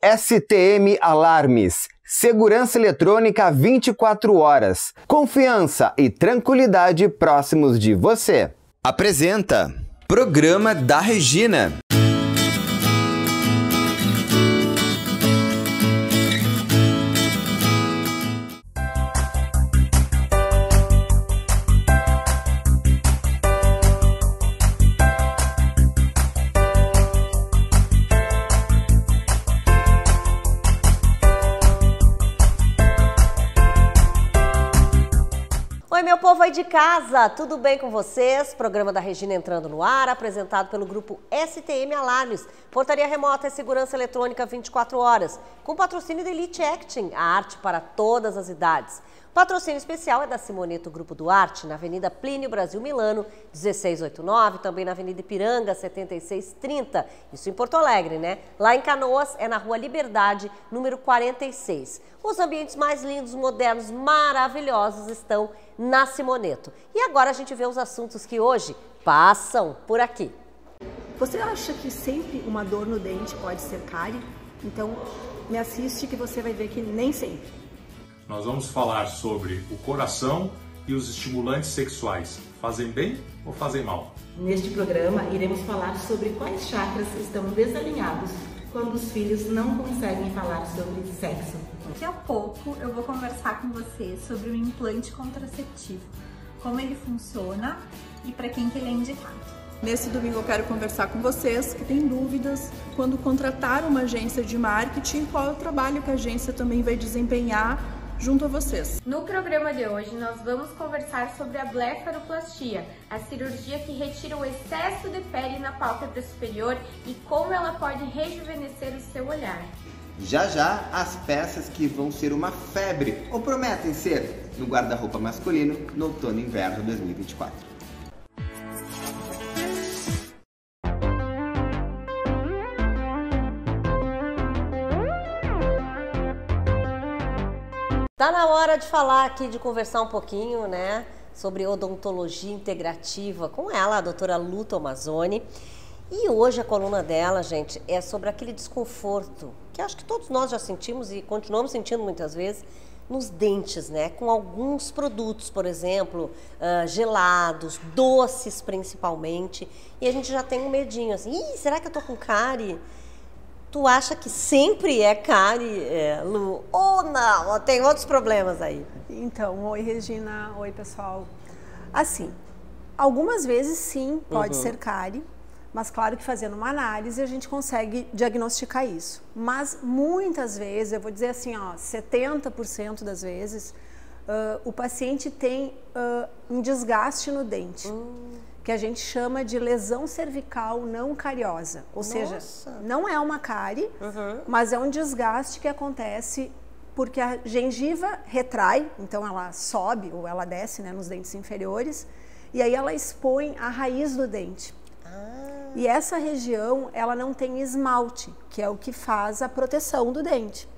STM Alarmes. Segurança eletrônica 24 horas. Confiança e tranquilidade próximos de você. Apresenta Programa da Regina. Oi, meu povo aí de casa, tudo bem com vocês? Programa da Regina entrando no ar, apresentado pelo grupo STM Alarmes, portaria remota e segurança eletrônica 24 horas, com patrocínio da Elite Acting, a arte para todas as idades. Patrocínio especial é da Simoneto Grupo Duarte, na Avenida Plínio Brasil Milano, 1689, também na Avenida Ipiranga, 7630, isso em Porto Alegre, né? Lá em Canoas é na Rua Liberdade, número 46. Os ambientes mais lindos, modernos, maravilhosos estão na Simoneto. E agora a gente vê os assuntos que hoje passam por aqui. Você acha que sempre uma dor no dente pode ser cárie? Então me assiste que você vai ver que nem sempre. Nós vamos falar sobre o coração e os estimulantes sexuais. Fazem bem ou fazem mal? Neste programa, iremos falar sobre quais chakras estão desalinhados quando os filhos não conseguem falar sobre sexo. Daqui a pouco eu vou conversar com você sobre o implante contraceptivo, como ele funciona e para quem que ele é indicado. Nesse domingo eu quero conversar com vocês que têm dúvidas quando contratar uma agência de marketing, qual é o trabalho que a agência também vai desempenhar junto a vocês. No programa de hoje nós vamos conversar sobre a blefaroplastia, a cirurgia que retira o excesso de pele na pálpebra superior e como ela pode rejuvenescer o seu olhar. Já já, as peças que vão ser uma febre, ou prometem ser, no guarda-roupa masculino no outono e inverno 2024. Tá na hora de falar aqui, de conversar um pouquinho, né, sobre odontologia integrativa com ela, a doutora Lu Tomazoni. E hoje a coluna dela, gente, é sobre aquele desconforto que acho que todos nós já sentimos e continuamos sentindo muitas vezes nos dentes, né? Com alguns produtos, por exemplo, gelados, doces principalmente. E a gente já tem um medinho assim, ih, será que eu tô com cárie? Tu acha que sempre é cárie, Lu? Ou não? Tem outros problemas aí? Então, oi Regina, oi pessoal. Assim, algumas vezes sim pode ser cárie, mas claro que fazendo uma análise a gente consegue diagnosticar isso. Mas muitas vezes, eu vou dizer assim, ó, 70% das vezes, o paciente tem um desgaste no dente, que a gente chama de lesão cervical não cariosa. Ou seja, não é uma cárie, mas é um desgaste que acontece porque a gengiva retrai, então ela sobe ou ela desce, né, nos dentes inferiores, e aí ela expõe a raiz do dente. E essa região, ela não tem esmalte, que é o que faz a proteção do dente.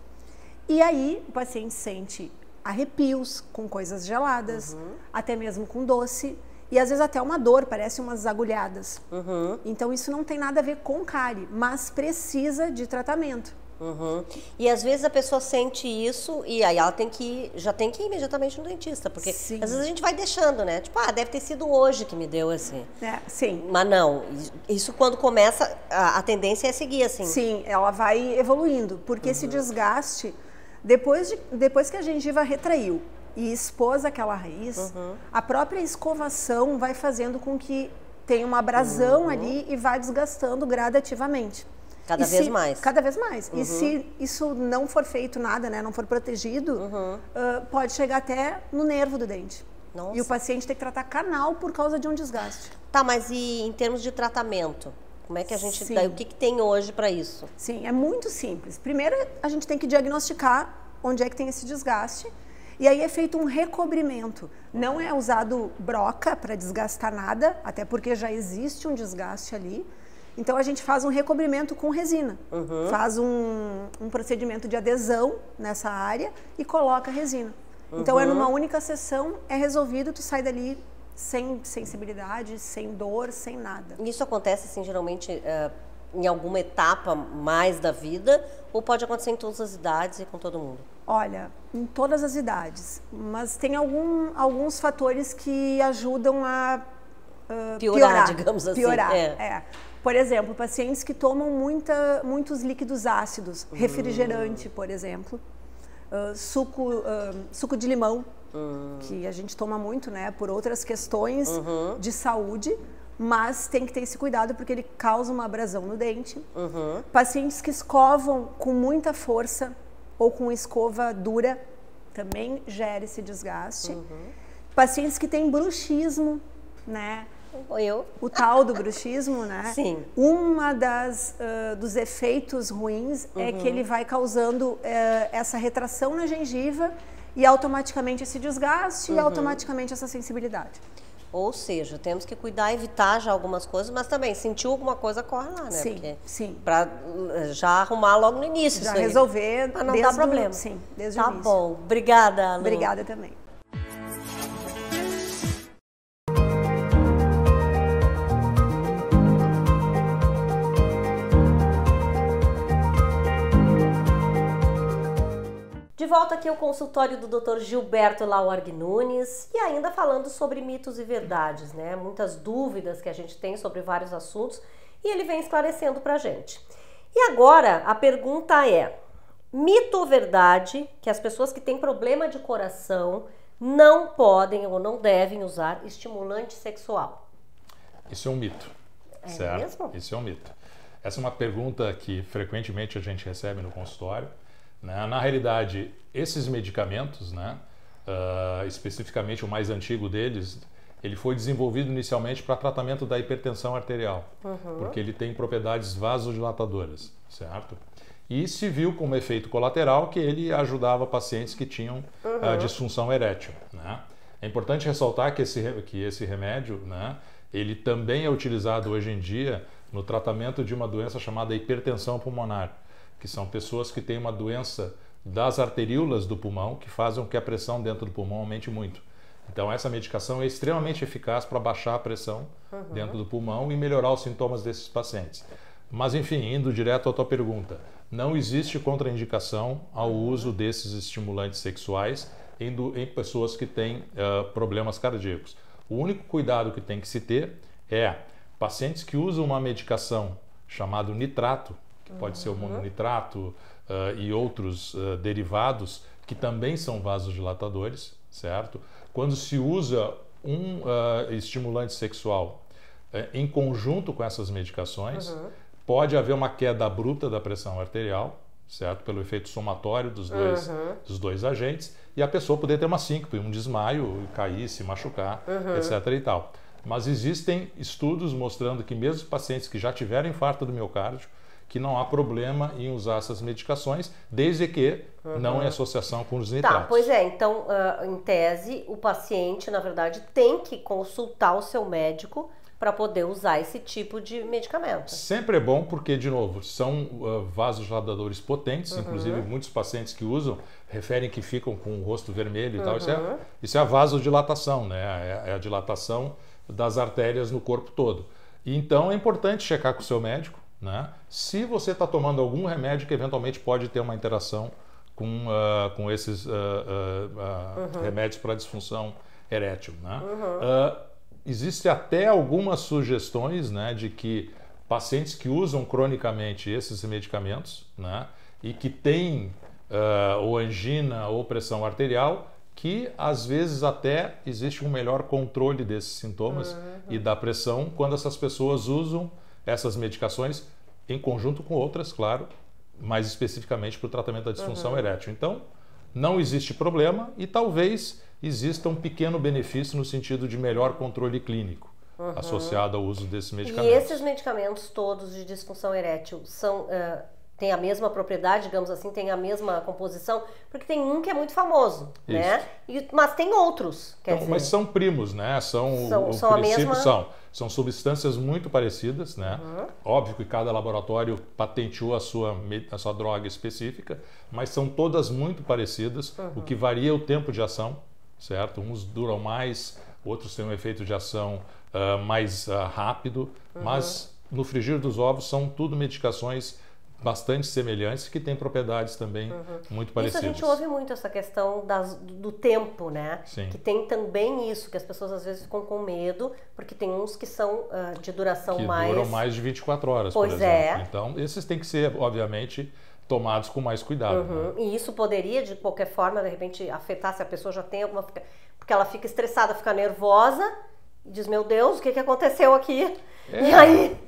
E aí o paciente sente arrepios com coisas geladas, até mesmo com doce, e às vezes até uma dor, parece umas agulhadas. Então isso não tem nada a ver com cárie, mas precisa de tratamento. E às vezes a pessoa sente isso e aí ela já tem que ir imediatamente no dentista, porque às vezes a gente vai deixando, né? Tipo, deve ter sido hoje que me deu assim. Sim. Mas não, isso quando começa, a tendência é seguir assim. Sim, ela vai evoluindo, porque esse desgaste, depois que a gengiva retraiu e expôs aquela raiz, a própria escovação vai fazendo com que tenha uma abrasão ali e vai desgastando gradativamente. Cada vez mais. Cada vez mais. E se isso não for feito nada, né, não for protegido, pode chegar até no nervo do dente. Nossa. E o paciente tem que tratar canal por causa de um desgaste. Tá, mas e em termos de tratamento? Como é que a gente dá? O que tem hoje para isso? Sim, é muito simples. Primeiro, a gente tem que diagnosticar onde é que tem esse desgaste. E aí é feito um recobrimento. Não é usado broca para desgastar nada, até porque já existe um desgaste ali. Então a gente faz um recobrimento com resina, faz um procedimento de adesão nessa área e coloca resina. Então é numa única sessão, é resolvido, tu sai dali sem sensibilidade, sem dor, sem nada. Isso acontece assim geralmente em alguma etapa mais da vida ou pode acontecer em todas as idades e com todo mundo? Olha, em todas as idades, mas tem alguns fatores que ajudam a piorar, digamos assim. Por exemplo, pacientes que tomam muitos líquidos ácidos, refrigerante, por exemplo, suco de limão, que a gente toma muito, né, por outras questões de saúde, mas tem que ter esse cuidado porque ele causa uma abrasão no dente. Pacientes que escovam com muita força ou com escova dura também gera esse desgaste. Pacientes que têm bruxismo, né? O tal do bruxismo, né? Sim. Uma dos efeitos ruins é que ele vai causando essa retração na gengiva e automaticamente esse desgaste e automaticamente essa sensibilidade. Ou seja, temos que cuidar, evitar já algumas coisas, mas também sentiu alguma coisa, corre lá, né? Sim, porque sim. Para já arrumar logo no início. Já isso aí. resolver. Mas não dá problema. Sim, desde o Tá início. bom. Obrigada, Lu. Obrigada também. De volta aqui ao consultório do Dr. Gilberto Laorg Nunes e ainda falando sobre mitos e verdades, né? Muitas dúvidas que a gente tem sobre vários assuntos e ele vem esclarecendo pra gente. E agora a pergunta é: mito ou verdade que as pessoas que têm problema de coração não podem ou não devem usar estimulante sexual? Isso é um mito. É certo? Mesmo? Isso é um mito. Essa é uma pergunta que frequentemente a gente recebe no consultório. Na realidade, esses medicamentos, né, especificamente o mais antigo deles, ele foi desenvolvido inicialmente para tratamento da hipertensão arterial, porque ele tem propriedades vasodilatadoras, certo? E se viu como efeito colateral que ele ajudava pacientes que tinham disfunção erétil, né? É importante ressaltar que esse remédio, né, ele também é utilizado hoje em dia no tratamento de uma doença chamada hipertensão pulmonar, que são pessoas que têm uma doença das arteríolas do pulmão que fazem com que a pressão dentro do pulmão aumente muito. Então essa medicação é extremamente eficaz para baixar a pressão dentro do pulmão e melhorar os sintomas desses pacientes. Mas enfim, indo direto à tua pergunta, não existe contraindicação ao uso desses estimulantes sexuais em pessoas que têm problemas cardíacos. O único cuidado que tem que se ter é pacientes que usam uma medicação chamada nitrato, que pode ser o mononitrato e outros derivados que também são vasodilatadores, certo? Quando se usa um estimulante sexual em conjunto com essas medicações, pode haver uma queda bruta da pressão arterial, certo? Pelo efeito somatório dos dois agentes, e a pessoa poder ter uma síncope, um desmaio, cair, se machucar, etc. e tal. Mas existem estudos mostrando que mesmo pacientes que já tiveram infarto do miocárdio, que não há problema em usar essas medicações, desde que não em associação com os nitratos. Tá, pois é. Então, em tese, o paciente, na verdade, tem que consultar o seu médico para poder usar esse tipo de medicamento. Sempre é bom porque, de novo, são vasodilatadores potentes, inclusive muitos pacientes que usam referem que ficam com o rosto vermelho e tal. Isso é a vasodilatação, né? É a dilatação das artérias no corpo todo. E então é importante checar com o seu médico, né? Se você está tomando algum remédio que eventualmente pode ter uma interação com esses remédios para disfunção erétil, né? Existe até algumas sugestões, né, de que pacientes que usam cronicamente esses medicamentos, né, e que têm ou angina ou pressão arterial, que às vezes até existe um melhor controle desses sintomas e da pressão quando essas pessoas usam essas medicações em conjunto com outras, claro, mais especificamente para o tratamento da disfunção erétil. Então, não existe problema e talvez exista um pequeno benefício no sentido de melhor controle clínico associado ao uso desses medicamentos. E esses medicamentos todos de disfunção erétil são... tem a mesma propriedade, digamos assim, tem a mesma composição, porque tem um que é muito famoso, né? Mas tem outros, quer dizer... Mas são primos, né? São substâncias muito parecidas, né? Óbvio que cada laboratório patenteou a sua droga específica, mas são todas muito parecidas, o que varia o tempo de ação, certo? Uns duram mais, outros têm um efeito de ação mais rápido, mas no frigir dos ovos, são tudo medicações bastante semelhantes que têm propriedades também muito parecidas. Isso a gente ouve muito, essa questão do tempo, né? Sim. Que tem também isso, que as pessoas às vezes ficam com medo, porque tem uns que são de duração mais... Que duram mais de 24 horas, por exemplo. Então, esses têm que ser, obviamente, tomados com mais cuidado. Né? E isso poderia, de qualquer forma, de repente, afetar se a pessoa já tem alguma... Porque ela fica estressada, fica nervosa, e diz, meu Deus, o que aconteceu aqui? E aí,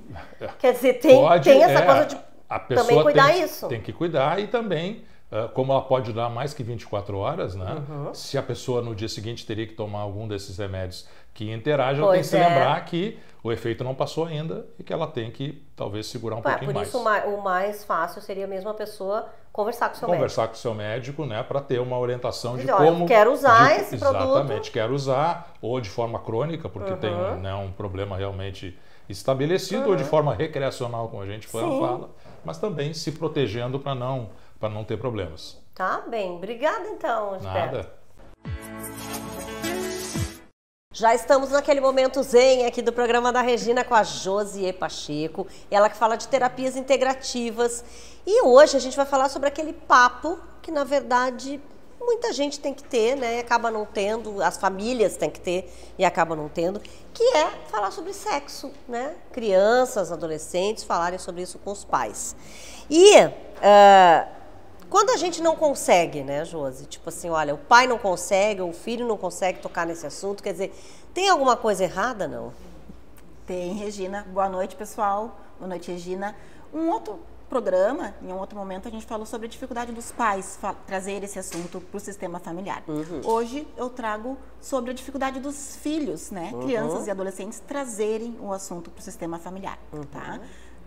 quer dizer, tem essa coisa de... A pessoa também cuidar isso. Tem que cuidar e também, como ela pode durar mais que 24 horas, né? Se a pessoa no dia seguinte teria que tomar algum desses remédios que interagem, ela tem que se lembrar que o efeito não passou ainda e que ela tem que talvez segurar um pouquinho mais. Por isso o mais fácil seria mesmo a pessoa conversar com o seu médico. Conversar com o seu médico, né? Para ter uma orientação de olha, como... quero usar esse produto. Exatamente, quero usar, ou de forma crônica, porque tem um problema realmente estabelecido, ou de forma recreacional, como a gente fala, mas também se protegendo para não ter problemas. Tá bem, obrigada então, Nada. Já estamos naquele momento zen aqui do programa da Regina com a Josie Pacheco, ela que fala de terapias integrativas. E hoje a gente vai falar sobre aquele papo que, na verdade, muita gente tem que ter, né? E acaba não tendo, as famílias têm que ter e acabam não tendo, que é falar sobre sexo, né? Crianças, adolescentes falarem sobre isso com os pais. E quando a gente não consegue, né, Josi? Tipo assim, olha, o pai não consegue, ou o filho não consegue tocar nesse assunto, quer dizer, tem alguma coisa errada, não? Tem, Regina. Boa noite, pessoal. Boa noite, Regina. Um outro programa, em um outro momento, a gente falou sobre a dificuldade dos pais trazer esse assunto para o sistema familiar. Hoje eu trago sobre a dificuldade dos filhos, né, crianças e adolescentes, trazerem o assunto para o sistema familiar, tá?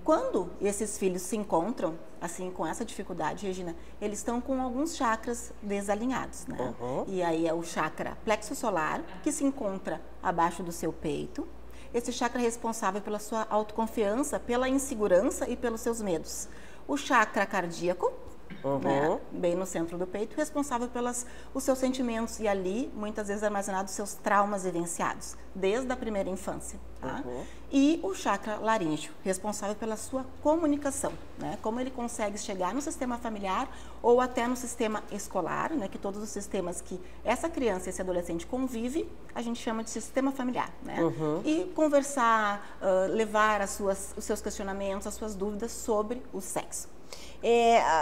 Quando esses filhos se encontram, assim, com essa dificuldade, Regina, eles estão com alguns chakras desalinhados, né? E aí é o chakra plexo solar, que se encontra abaixo do seu peito. Esse chakra é responsável pela sua autoconfiança, pela insegurança e pelos seus medos. O chakra cardíaco, né, bem no centro do peito, responsável pelos seus sentimentos e ali, muitas vezes, armazenados seus traumas vivenciados, desde a primeira infância. Tá? E o chakra laríngeo, responsável pela sua comunicação, né? Como ele consegue chegar no sistema familiar ou até no sistema escolar, né? Que todos os sistemas que essa criança, esse adolescente convive, a gente chama de sistema familiar, né? E conversar, levar os seus questionamentos, as suas dúvidas sobre o sexo.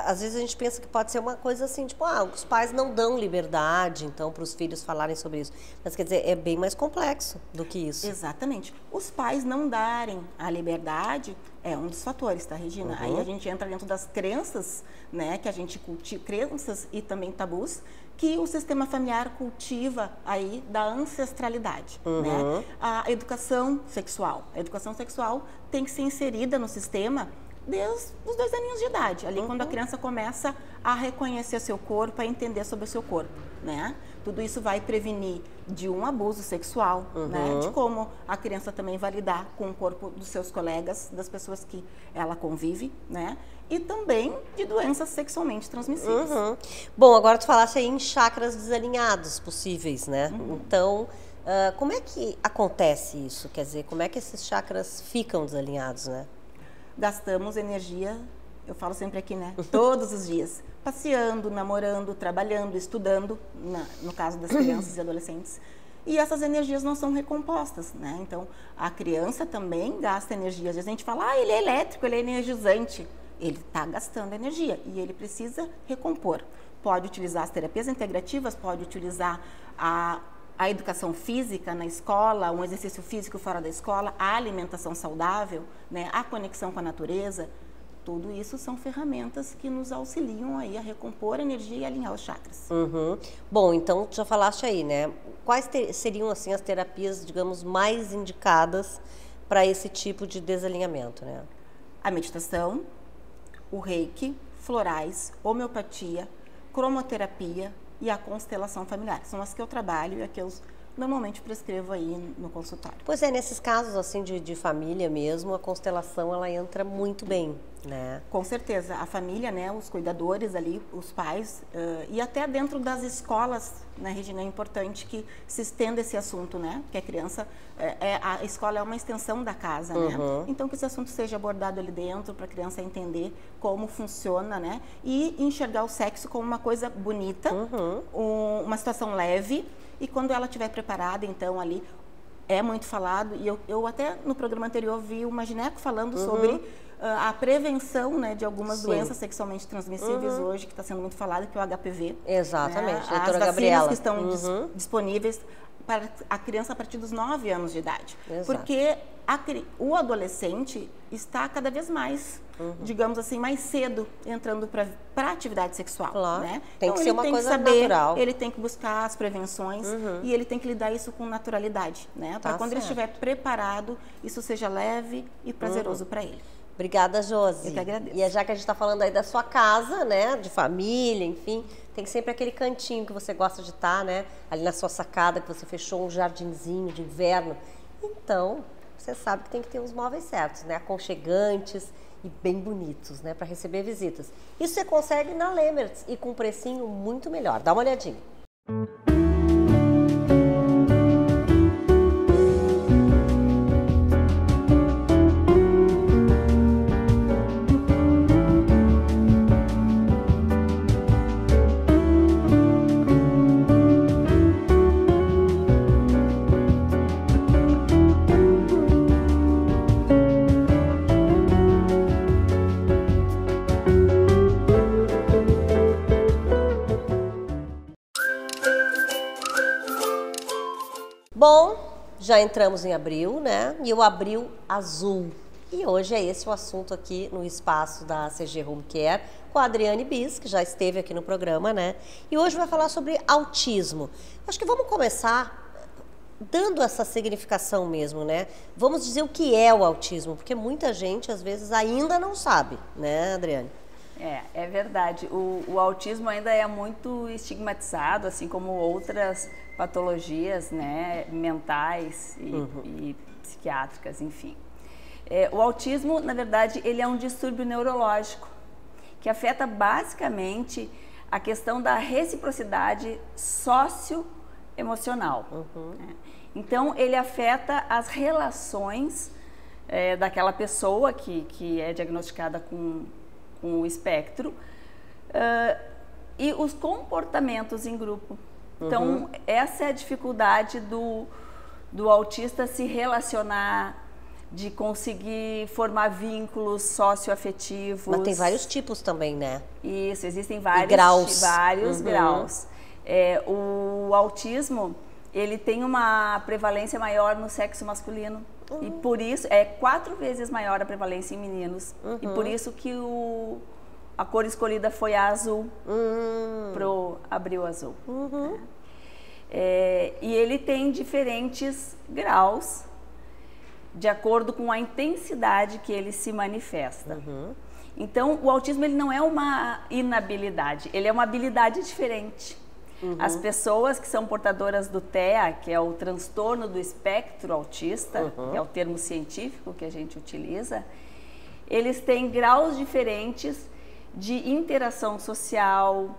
Às vezes a gente pensa que pode ser uma coisa assim, tipo, os pais não dão liberdade, então, para os filhos falarem sobre isso. Mas, quer dizer, é bem mais complexo do que isso. Exatamente. Os pais não darem a liberdade é um dos fatores, tá, Regina? Aí a gente entra dentro das crenças, né, que a gente cultiva, crenças e também tabus, que o sistema familiar cultiva aí da ancestralidade, né? A educação sexual. A educação sexual tem que ser inserida no sistema desde os 2 aninhos de idade, ali quando a criança começa a reconhecer seu corpo, a entender sobre o seu corpo, né? Tudo isso vai prevenir de um abuso sexual, né? De como a criança também vai lidar com o corpo dos seus colegas, das pessoas que ela convive, né? E também de doenças sexualmente transmissíveis. Bom, agora tu falaste aí em chakras desalinhados possíveis, né? Então, como é que acontece isso? Quer dizer, como é que esses chakras ficam desalinhados, né? Gastamos energia, eu falo sempre aqui, né? Todos os dias. Passeando, namorando, trabalhando, estudando, no caso das crianças e adolescentes. E essas energias não são recompostas, né? Então, a criança também gasta energia. Às vezes a gente fala, ele é elétrico, ele é energizante. Ele está gastando energia e ele precisa recompor. Pode utilizar as terapias integrativas, pode utilizar a educação física na escola, um exercício físico fora da escola, a alimentação saudável, né, a conexão com a natureza, tudo isso são ferramentas que nos auxiliam aí a recompor a energia e alinhar os chakras. Bom, então tu já falaste aí, né? Quais seriam assim as terapias, digamos, mais indicadas para esse tipo de desalinhamento, né? A meditação, o reiki, florais, homeopatia, cromoterapia e a constelação familiar. São as que eu trabalho e as que eu normalmente prescrevo aí no consultório. Pois é, nesses casos assim de família mesmo, a constelação ela entra muito bem, né? Com certeza, a família, né, os cuidadores ali, os pais, e até dentro das escolas, né, Regina, é importante que se estenda esse assunto, né? Que a criança, a escola é uma extensão da casa, né? Então que esse assunto seja abordado ali dentro para a criança entender como funciona, né? E enxergar o sexo como uma coisa bonita, uma situação leve, e quando ela estiver preparada, então ali é muito falado, e eu até no programa anterior vi uma gineco falando sobre a prevenção, né, de algumas doenças sexualmente transmissíveis hoje, que está sendo muito falada, que é o HPV. Exatamente, né? doutora As Gabriela. vacinas que estão disponíveis para a criança a partir dos 9 anos de idade. Exato. Porque o adolescente está cada vez mais, digamos assim, mais cedo entrando para a atividade sexual. Claro. Né? Tem então, que ser uma tem coisa que saber, natural. ele tem que buscar as prevenções e ele tem que lidar isso com naturalidade, né? Para quando ele estiver preparado, isso seja leve e prazeroso para ele. Obrigada, Josi. Eu que agradeço. E já que a gente está falando aí da sua casa, né, de família, enfim, tem sempre aquele cantinho que você gosta de estar, né, ali na sua sacada, que você fechou um jardinzinho de inverno. Então, você sabe que tem que ter os móveis certos, né, aconchegantes e bem bonitos, né, para receber visitas. Isso você consegue na Lemertz e com um precinho muito melhor. Dá uma olhadinha. Bom, já entramos em abril, né? E o abril azul. E hoje é esse o assunto aqui no espaço da CG Home Care com a Adriane Bis, que já esteve aqui no programa, né? E hoje vai falar sobre autismo. Acho que vamos começar dando essa significação mesmo, né? Vamos dizer o que é o autismo, porque muita gente às vezes ainda não sabe, né, Adriane? É verdade. O autismo ainda é muito estigmatizado, assim como outras patologias, né, mentais e psiquiátricas, enfim. O autismo, na verdade, ele é um distúrbio neurológico que afeta basicamente a questão da reciprocidade socioemocional. Né? Então, ele afeta as relações daquela pessoa que é diagnosticada com o espectro e os comportamentos em grupo. Então, essa é a dificuldade do autista se relacionar, de conseguir formar vínculos socioafetivos. Mas tem vários tipos também, né? Isso, existem vários graus. Graus. O autismo, ele tem uma prevalência maior no sexo masculino. E por isso, é 4 vezes maior a prevalência em meninos. E por isso que a cor escolhida foi a azul, pro abril azul. E ele tem diferentes graus, de acordo com a intensidade que ele se manifesta. Então, o autismo ele não é uma inabilidade, ele é uma habilidade diferente. As pessoas que são portadoras do TEA, que é o transtorno do espectro autista, que é o termo científico que a gente utiliza, eles têm graus diferentes de interação social,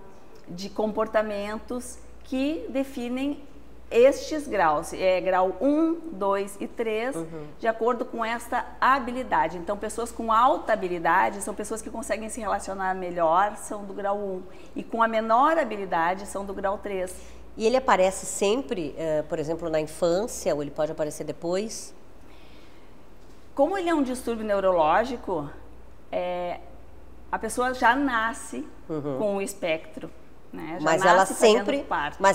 de comportamentos que definem estes graus. Grau 1, 2 e 3, de acordo com esta habilidade. Então, pessoas com alta habilidade são pessoas que conseguem se relacionar melhor, são do grau 1. E com a menor habilidade, são do grau 3. E ele aparece sempre, por exemplo, na infância, ou ele pode aparecer depois? Como ele é um distúrbio neurológico, a pessoa já nasce com o espectro. Né? Mas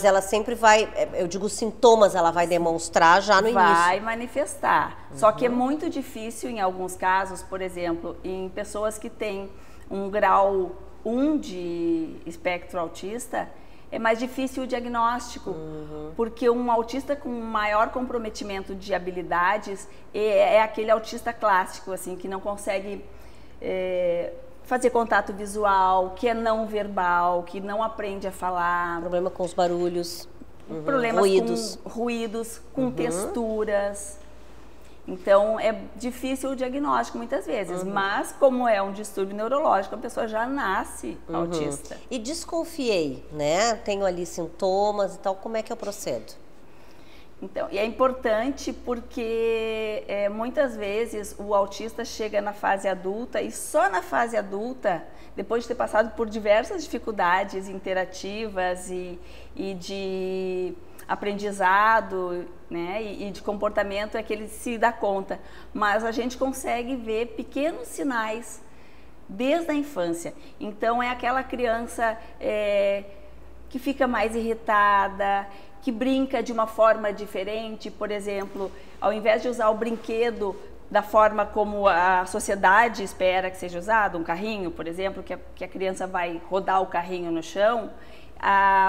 ela sempre vai, eu digo sintomas, ela vai demonstrar já no início. Vai manifestar. Só que é muito difícil em alguns casos, por exemplo, em pessoas que têm um grau 1 de espectro autista, é mais difícil o diagnóstico, porque um autista com maior comprometimento de habilidades é aquele autista clássico, assim, que não consegue fazer contato visual, que é não verbal, que não aprende a falar. Problema com os barulhos. problemas Ruídos. com ruídos, com texturas. Então, é difícil o diagnóstico muitas vezes, mas como é um distúrbio neurológico, a pessoa já nasce autista. E desconfiei, né? Tenho ali sintomas e tal, como é que eu procedo? Então, e é importante porque muitas vezes o autista chega na fase adulta e só na fase adulta, depois de ter passado por diversas dificuldades interativas e de aprendizado, né, e de comportamento, é que ele se dá conta. Mas a gente consegue ver pequenos sinais desde a infância. Então, é aquela criança que fica mais irritada, que brinca de uma forma diferente. Por exemplo, ao invés de usar o brinquedo da forma como a sociedade espera que seja usado, um carrinho, por exemplo, que a criança vai rodar o carrinho no chão,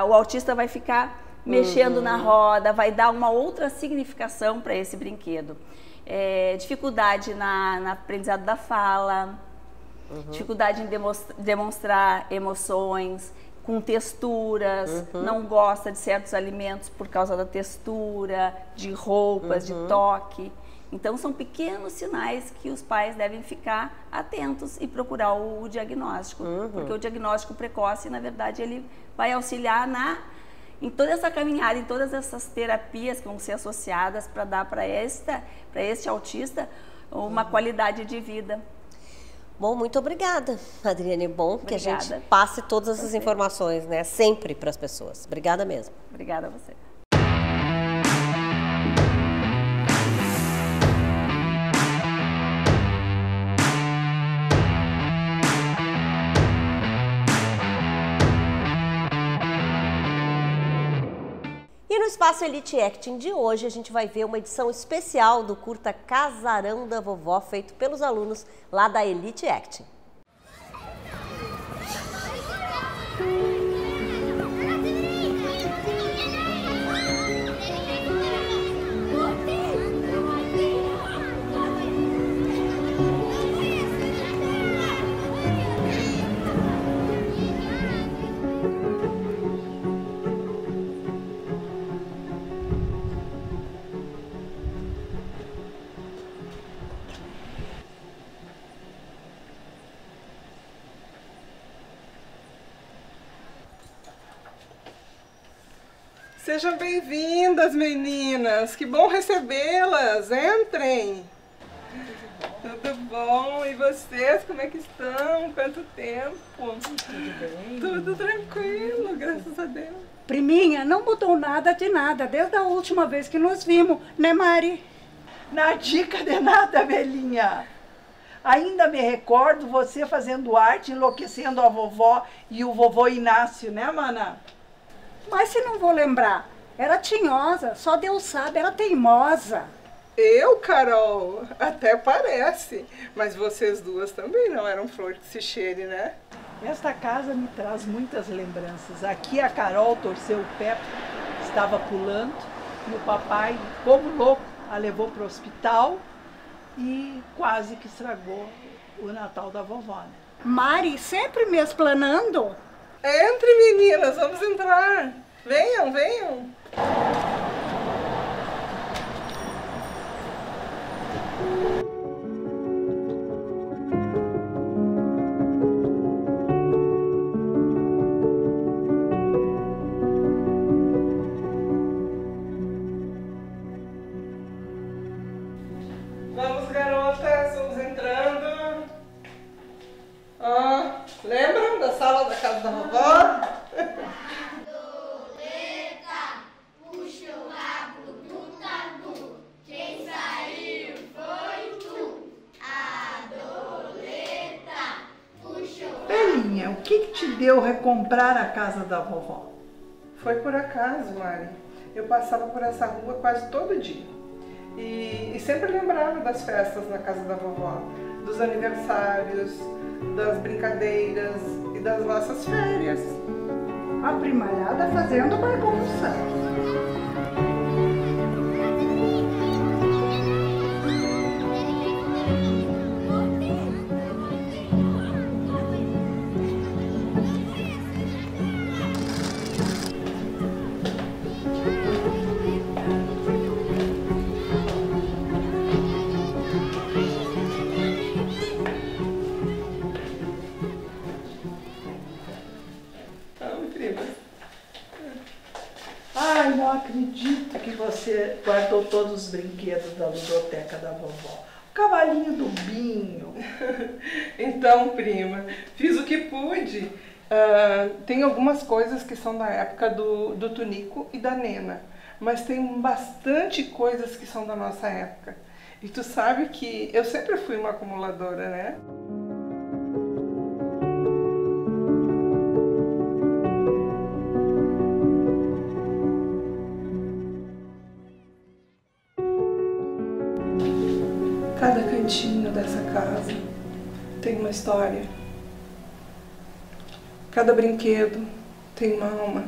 o autista vai ficar mexendo na roda, vai dar uma outra significação para esse brinquedo. Dificuldade na aprendizado da fala, dificuldade em demonstrar emoções, com texturas, não gosta de certos alimentos por causa da textura, de roupas, de toque. Então, são pequenos sinais que os pais devem ficar atentos e procurar o diagnóstico, porque o diagnóstico precoce, na verdade, ele vai auxiliar em toda essa caminhada, em todas essas terapias que vão ser associadas para dar para este autista uma qualidade de vida. Bom, muito obrigada, Adriane. Bom que a gente Obrigada. passe todas essas informações, né? Sempre para as pessoas. Obrigada mesmo. Obrigada a você. E no Espaço Elite Acting de hoje, a gente vai ver uma edição especial do curta Casarão da Vovó, feito pelos alunos lá da Elite Acting. Sejam bem-vindas, meninas. Que bom recebê-las. Entrem. Tudo bom? E vocês, como é que estão? Quanto tempo? Tudo bem? Tudo tranquilo, graças a Deus. Priminha, não mudou nada de nada desde a última vez que nos vimos, né, Mari? Na dica de nada, velhinha. Ainda me recordo você fazendo arte, enlouquecendo a vovó e o vovô Inácio, né, mana? Mas se não vou lembrar, era tinhosa, só Deus sabe, era teimosa. Eu, Carol? Até parece. Mas vocês duas também não eram flor que se cheire, né? Esta casa me traz muitas lembranças. Aqui a Carol torceu o pé, estava pulando, e o papai, como louco, a levou para o hospital e quase que estragou o Natal da vovó, né? Mari, sempre me explanando. Entre, meninas, vamos entrar. Venham, venham. Vamos, garotas, vamos entrando. Lembram da sala da casa da vovó? Belinha, o que te deu recomprar a casa da vovó? Foi por acaso, Mari. Eu passava por essa rua quase todo dia. E sempre lembrava das festas na casa da vovó, dos aniversários, das brincadeiras e das nossas férias. A primalhada fazendo bagunça. você guardou todos os brinquedos da ludoteca da vovó? O cavalinho do Binho. Então, prima, fiz o que pude. Tem algumas coisas que são da época do Tunico e da Nena, mas tem bastante coisas que são da nossa época. E tu sabe que eu sempre fui uma acumuladora, né? Cada cantinho dessa casa tem uma história. Cada brinquedo tem uma alma.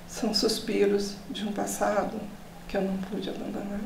São suspiros de um passado que eu não pude abandonar.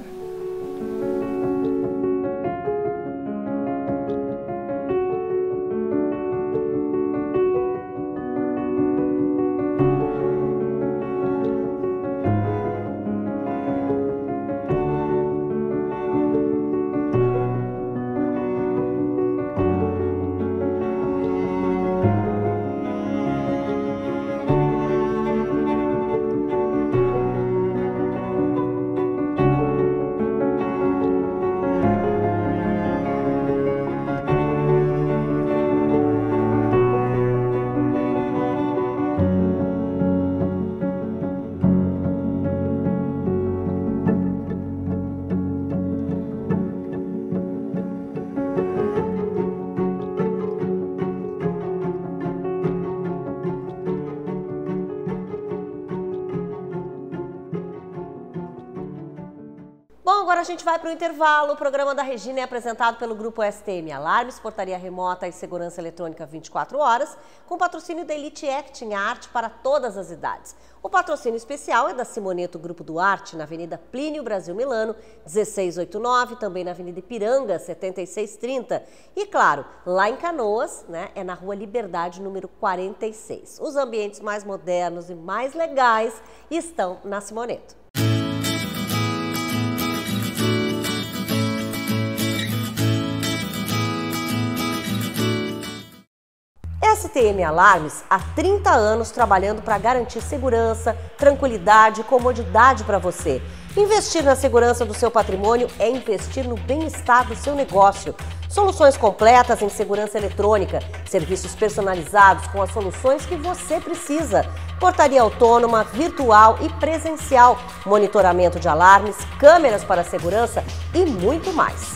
Bom, agora a gente vai para o intervalo. O programa da Regina é apresentado pelo Grupo STM Alarmes, portaria remota e segurança eletrônica 24 horas, com patrocínio da Elite Acting, a arte para todas as idades. O patrocínio especial é da Simoneto Grupo Duarte, na Avenida Plínio Brasil Milano, 1689, também na Avenida Ipiranga, 7630. E claro, lá em Canoas, né, é na Rua Liberdade, número 46. Os ambientes mais modernos e mais legais estão na Simoneto. STM Alarmes há 30 anos trabalhando para garantir segurança, tranquilidade e comodidade para você. Investir na segurança do seu patrimônio é investir no bem-estar do seu negócio. Soluções completas em segurança eletrônica, serviços personalizados com as soluções que você precisa. Portaria autônoma, virtual e presencial, monitoramento de alarmes, câmeras para segurança e muito mais.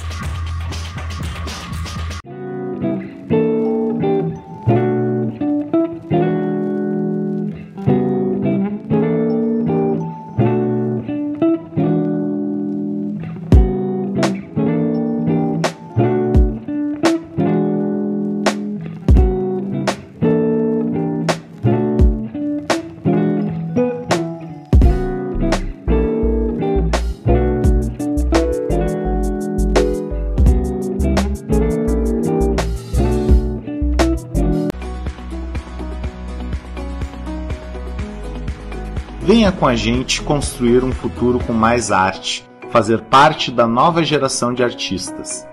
Venha com a gente construir um futuro com mais arte, fazer parte da nova geração de artistas.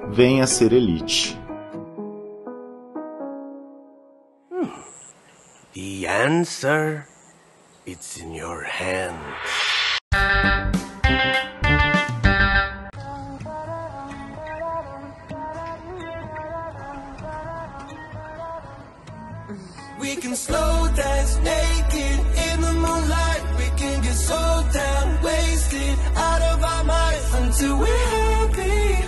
Venha ser Elite. The answer, it's in your hands. We can slow dance naked in the moonlight. We can get so down, wasted, out of our minds until we're happy.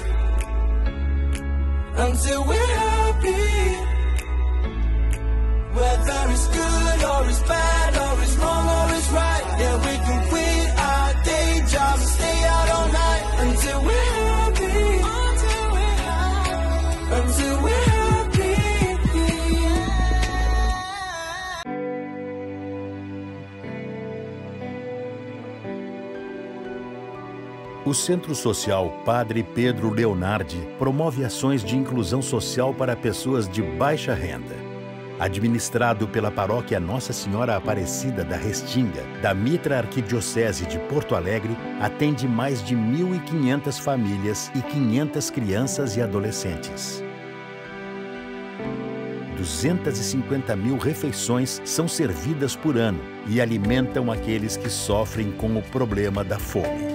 Until we're happy. Whether it's good or it's bad or it's wrong or it's right. Yeah, we can quit our day jobs and stay out all night until we're happy. Until we're happy. Until we're happy. O Centro Social Padre Pedro Leonardi promove ações de inclusão social para pessoas de baixa renda. Administrado pela Paróquia Nossa Senhora Aparecida da Restinga, da Mitra Arquidiocese de Porto Alegre, atende mais de 1.500 famílias e 500 crianças e adolescentes. 250 mil refeições são servidas por ano e alimentam aqueles que sofrem com o problema da fome.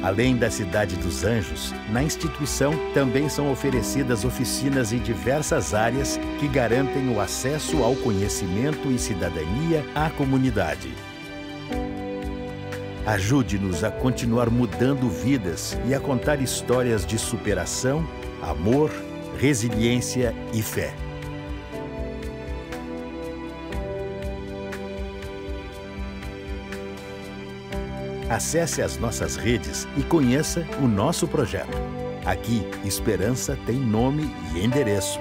Além da Cidade dos Anjos, na instituição também são oferecidas oficinas em diversas áreas que garantem o acesso ao conhecimento e cidadania à comunidade. Ajude-nos a continuar mudando vidas e a contar histórias de superação, amor, resiliência e fé. Acesse as nossas redes e conheça o nosso projeto. Aqui, esperança tem nome e endereço.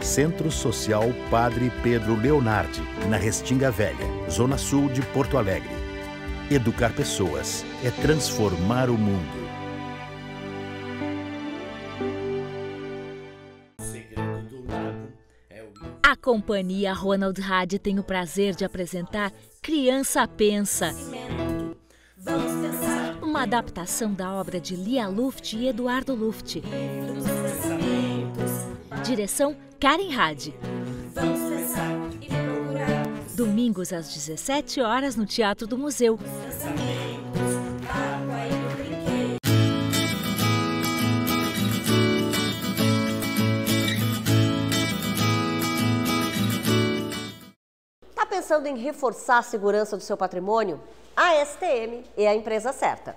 Centro Social Padre Pedro Leonardi, na Restinga Velha, Zona Sul de Porto Alegre. Educar pessoas é transformar o mundo. A companhia Ronald Hadi tem o prazer de apresentar Criança Pensa. Uma adaptação da obra de Lia Luft e Eduardo Luft. Direção Karen Hadi. Domingos às 17 horas no Teatro do Museu. Tá pensando em reforçar a segurança do seu patrimônio? A STM é a empresa certa.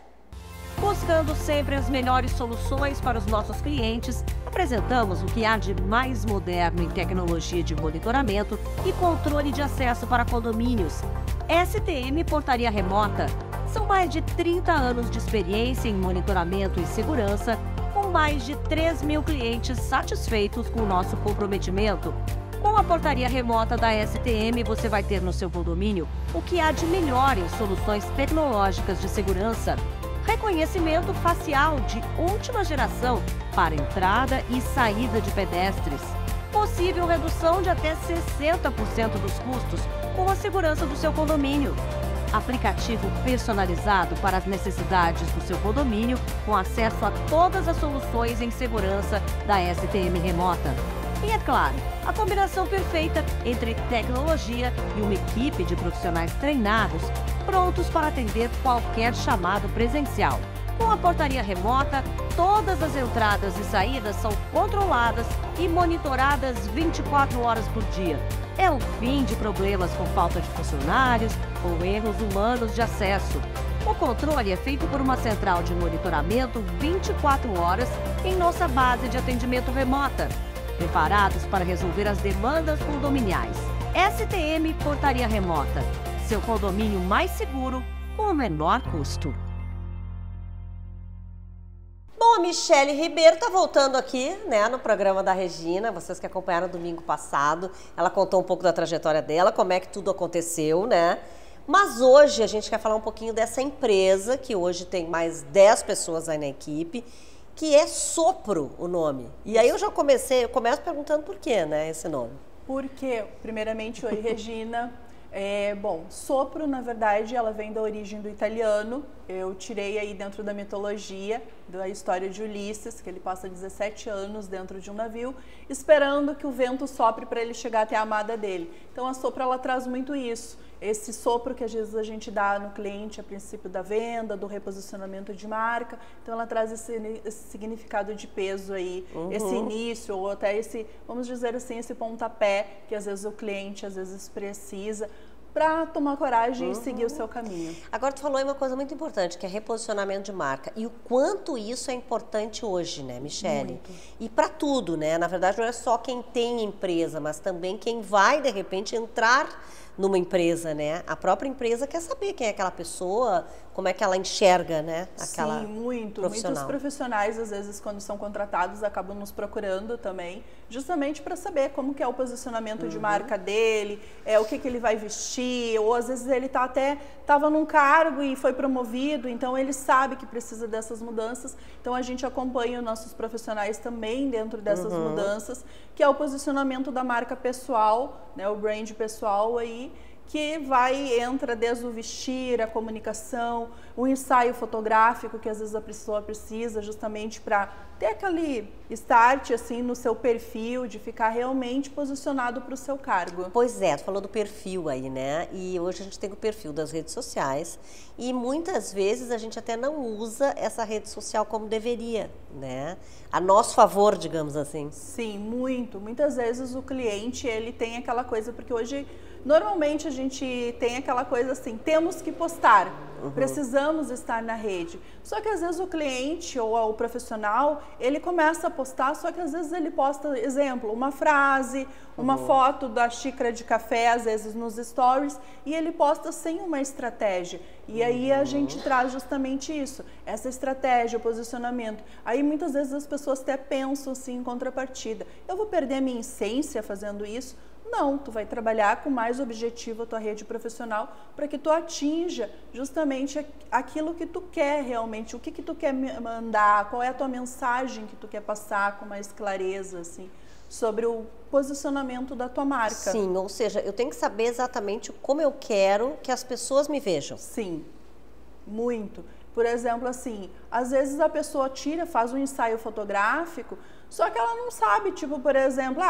Buscando sempre as melhores soluções para os nossos clientes, apresentamos o que há de mais moderno em tecnologia de monitoramento e controle de acesso para condomínios. STM Portaria Remota. São mais de 30 anos de experiência em monitoramento e segurança, com mais de 3 mil clientes satisfeitos com o nosso comprometimento. Com a portaria remota da STM, você vai ter no seu condomínio o que há de melhor em soluções tecnológicas de segurança. Reconhecimento facial de última geração para entrada e saída de pedestres. Possível redução de até 60% dos custos com a segurança do seu condomínio. Aplicativo personalizado para as necessidades do seu condomínio, com acesso a todas as soluções em segurança da STM Remota. E é claro, a combinação perfeita entre tecnologia e uma equipe de profissionais treinados, prontos para atender qualquer chamado presencial. Com a portaria remota, todas as entradas e saídas são controladas e monitoradas 24 horas por dia. É o fim de problemas com falta de funcionários ou erros humanos de acesso. O controle é feito por uma central de monitoramento 24 horas em nossa base de atendimento remota, preparados para resolver as demandas condominiais. STM Portaria Remota, seu condomínio mais seguro com o menor custo. Bom, a Michele Ribeiro está voltando aqui, né, no programa da Regina. Vocês que acompanharam domingo passado, ela contou um pouco da trajetória dela, como é que tudo aconteceu, né? Mas hoje a gente quer falar um pouquinho dessa empresa, que hoje tem mais 10 pessoas aí na equipe, que é Sopro o nome. E aí eu começo perguntando por quê, né, esse nome? Porque, primeiramente, oi Regina. Bom, Sopro, na verdade, ela vem da origem do italiano. Eu tirei aí dentro da mitologia, da história de Ulisses, que ele passa 17 anos dentro de um navio, esperando que o vento sopre para ele chegar até a amada dele. Então a Sopro, ela traz muito isso. Esse sopro que às vezes a gente dá no cliente a princípio da venda, do reposicionamento de marca. Então ela traz esse significado de peso aí, esse início, ou até esse, vamos dizer assim, esse pontapé que às vezes o cliente às vezes precisa para tomar coragem e seguir o seu caminho. Agora tu falou aí uma coisa muito importante, que é reposicionamento de marca. E o quanto isso é importante hoje, né, Michele? Muito. E para tudo, né? Na verdade não é só quem tem empresa, mas também quem vai, de repente, entrar numa empresa, né? A própria empresa quer saber quem é aquela pessoa, como é que ela enxerga, né? Aquela Sim, muito. Muitos profissionais, às vezes, quando são contratados, acabam nos procurando também, justamente para saber como que é o posicionamento de marca dele, o que ele vai vestir, ou às vezes ele estava num cargo e foi promovido, então ele sabe que precisa dessas mudanças. Então a gente acompanha os nossos profissionais também dentro dessas mudanças, que é o posicionamento da marca pessoal, né? O brand pessoal aí, que entra desde o vestir, a comunicação, o ensaio fotográfico, que às vezes a pessoa precisa justamente para ter aquele start assim no seu perfil, de ficar realmente posicionado para o seu cargo. Pois é, tu falou do perfil aí, né? E hoje a gente tem o perfil das redes sociais e muitas vezes a gente até não usa essa rede social como deveria, né? A nosso favor, digamos assim. Sim, muito. Muitas vezes o cliente, ele tem aquela coisa, porque hoje normalmente a gente tem aquela coisa assim, temos que postar, precisamos estar na rede. Só que às vezes o cliente ou o profissional, ele começa a postar, só que às vezes ele posta, exemplo, uma frase, uma foto da xícara de café, às vezes nos stories, e ele posta sem uma estratégia. E aí a gente traz justamente isso, essa estratégia, o posicionamento. Aí muitas vezes as pessoas até pensam assim em contrapartida, eu vou perder a minha essência fazendo isso? Não, tu vai trabalhar com mais objetivo a tua rede profissional para que tu atinja justamente aquilo que tu quer realmente, o que tu quer mandar, qual é a tua mensagem que tu quer passar com mais clareza, assim, sobre o posicionamento da tua marca. Sim, ou seja, eu tenho que saber exatamente como eu quero que as pessoas me vejam. Sim, muito. Por exemplo, assim, às vezes a pessoa faz um ensaio fotográfico, só que ela não sabe, tipo, por exemplo,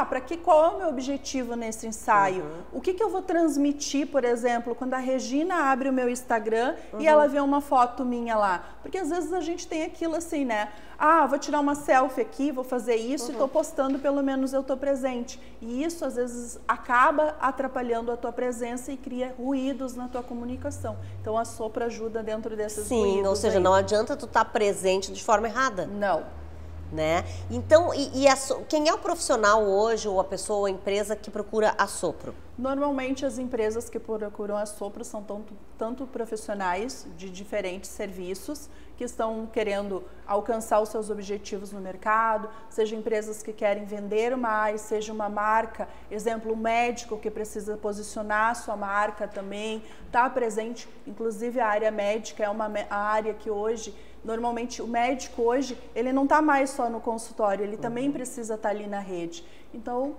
qual é o meu objetivo nesse ensaio? O que eu vou transmitir, por exemplo, quando a Regina abre o meu Instagram e ela vê uma foto minha lá? Porque às vezes a gente tem aquilo assim, né? Vou tirar uma selfie aqui, vou fazer isso e tô postando, pelo menos eu tô presente. E isso, às vezes, acaba atrapalhando a tua presença e cria ruídos na tua comunicação. Então, a Sopro ajuda dentro desses ruídos. Sim, ou seja, não adianta tu estar presente de forma errada. Não. Né? Então, quem é o profissional hoje, ou a pessoa ou a empresa que procura a Sopro? Normalmente as empresas que procuram a Sopro são tanto profissionais de diferentes serviços que estão querendo alcançar os seus objetivos no mercado, seja empresas que querem vender mais, seja uma marca, exemplo, um médico que precisa posicionar a sua marca também, está presente, inclusive a área médica é a área que hoje, normalmente o médico hoje, ele não está mais só no consultório, ele também precisa estar ali na rede. Então,